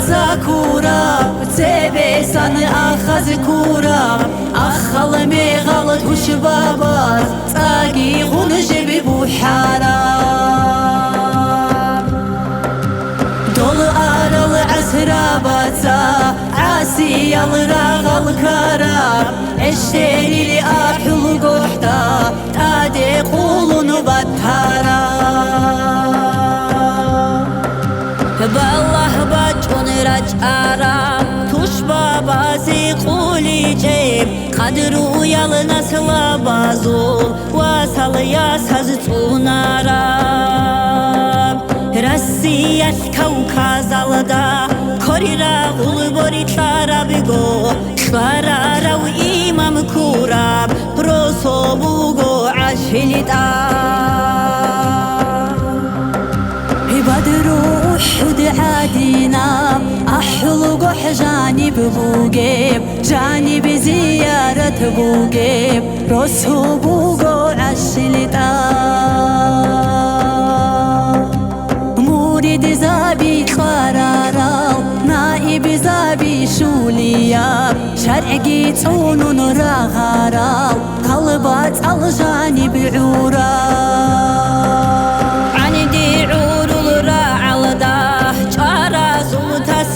ساكورا تبي سن أخذ كورا أخل ميغلط وشبابات تاقي غنجب بوحارا دول أرل عسراباتا عاسي الراغل كارا اشتري لي أحل قحتا تادي قولون بطارا بالله بچون رج آرام توش بابازی قولی جیب قدرو یال نسل بازول واسل یاس هزتون آرام رسیت کوکاز alda korira ulbori tara bigo kvarara و imam kurab proso bugo ashilita بدرو حد عادينا أحلق حجانب بوقيب جانب زيارة بوقيب رسو بوقو عشلتا مورد زابي قرارا نائب زابي شوليا شرعي تونون راغارا قلبات الجانب عورا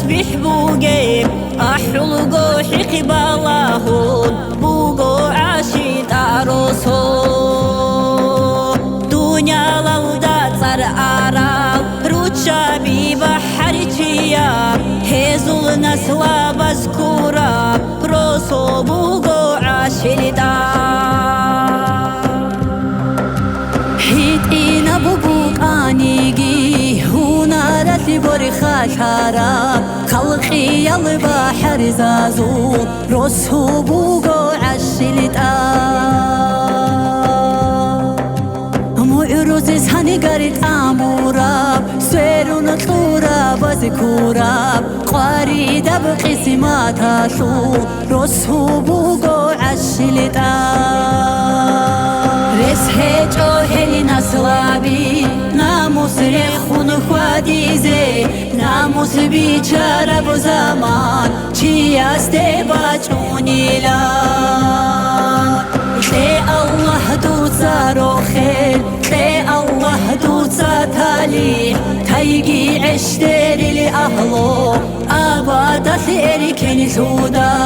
تسبيح بوقيب أحلقو حقي بالاهون بوقو عاشي تاروسو دنيا لودا صار آرام روتشا بي بحر تيا هزول نسلا بذكورا روسو بوقو عاشي لدا حيت إينا بوبوك آنيجي هونا رتي برخا شارا خلقي البحر زازو رسو بوغو عشلتا معروز هني قريت اموراب سيرون طورا بذكوراب قاري دبقي سماتا شو رسو بوغو عشلتا رسه جوهل نسلابي ناموس رخون خواديزي ناموس بیچاره بو زمان چی است بچونی لان لی الله دوزا رو خیل لی الله دوزا تالی تایگی عشتری لی اهلو آبادت اری کنی زودا